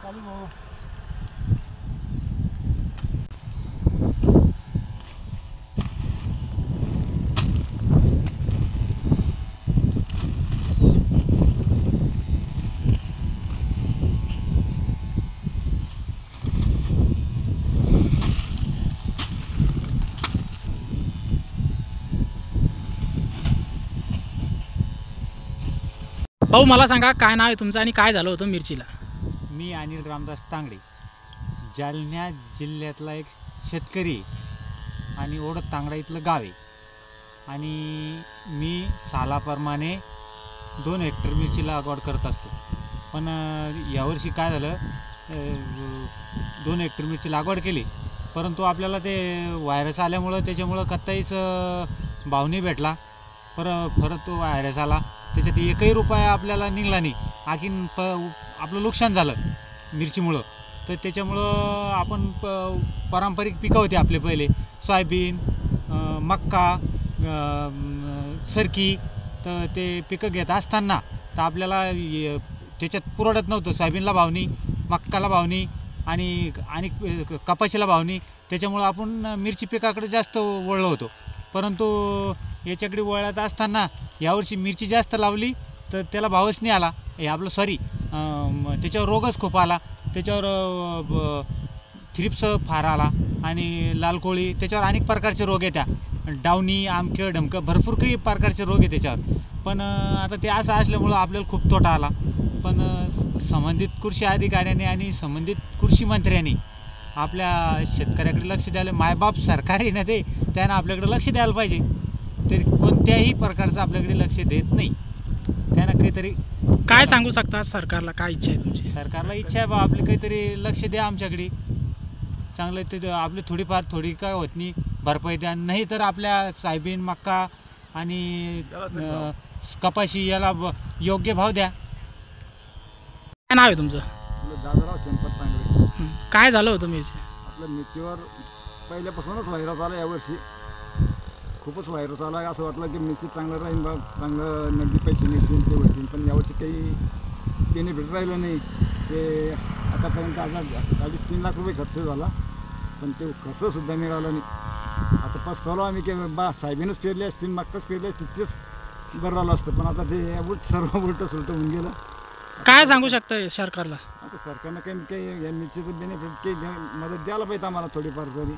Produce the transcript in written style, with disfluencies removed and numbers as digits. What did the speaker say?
भाऊ मला सांगा काय नाव आहे तुमचं आणि काय झालं होतं मिरचीला? मी अनिल रामदास तांगडे, जालना जिल्ह्यातला एक शेतकरी आणि ओढत तांगडा इथलं गाव आहे. आणि मी सालाप्रमाणे 2 हेक्टर मिरची लागवड करत असतो. पण यावर्षी काय झालं, 2 हेक्टर मिरची लागवड केली, परंतु आपल्याला ते व्हायरस आल्यामुळं त्याच्यामुळं कत्ताईच भाव नाही भेटला. परत तो व्हायरस आला, त्याच्यात एकही रुपया आपल्याला निघाला नाही. आणखीन आपलं नुकसान झालं मिरचीमुळं. तर त्याच्यामुळं आपण पारंपरिक पिकं होते आपले पहिले, सोयाबीन, मक्का, सरकी, तर ते पिकं घेत असताना तर आपल्याला त्याच्यात पुरवडत नव्हतं. सोयाबीनला भाव नाही, मक्काला भाव नाही आणि कपाशीला भाव नाही. त्याच्यामुळं आपण मिरची पिकाकडे जास्त वळलो होतो. परंतु याच्याकडे वळत असताना यावर्षी मिरची जास्त लावली तर त्याला भावच नाही आला. हे आपलं त्याच्यावर रोगच खूप आला. त्याच्यावर थ्रिप्स फार आला आणि लाल कोळी, त्याच्यावर अनेक प्रकारचे रोग येतात, डावणी, आमकं ढमकं, भरपूर काही प्रकारचे रोग आहे त्याच्यावर. पण आता ते असं असल्यामुळं आपल्याला खूप तोटा आला. पण संबंधित कृषी अधिकाऱ्यांनी आणि संबंधित कृषी मंत्र्यांनी आपल्या शेतकऱ्याकडे लक्ष द्यायला, मायबाप सरकार आहे ना ते, त्यानं आपल्याकडे लक्ष द्यायला पाहिजे. ते कोणत्याही प्रकारचं आपल्याकडे लक्ष देत नाही. त्यानं काहीतरी काय सांगू शकता सरकारला? काय इच्छा आहे तुमची? सरकारला इच्छा आहे बा, आपले काहीतरी लक्ष द्या आमच्याकडे चांगलं. ते आपली थोडी काय होत नाही भरपाई द्या, नाही तर आपल्या सोयाबीन, मक्का आणि कपाशी याला योग्य भाव द्या. काय नाव आहे तुमचं? दादाराव शंकर तांगडे. काय झालं होतं मिरची? आपल्या मिरचीवर पहिल्यापासूनच व्हायरस आला. यावर्षी खूपच व्हायरस आला. असं वाटलं की मिरची चांगलं राहील बा, चांगलं नगदी पैसे निघतील ते होतील. पण यावर्षी काही बेनिफिट राहिलं नाही. ते आतापर्यंत 2.5-3 लाख रुपये खर्च झाला, पण ते खर्चसुद्धा मिळाला नाही. आता पस्तावलो आम्ही की बा सोयाबीनच पेरली असतील, मक्काच पेरली असतील, तेच बरं झालं असतं. पण आता ते सर्व उलटं सुलटं होऊन गेलं. काय सांगू शकता सरकारला? आता सरकारनं काही या मिरचीचं बेनिफिट काही मदत द्यायला पाहिजे आम्हाला थोडीफार तरी.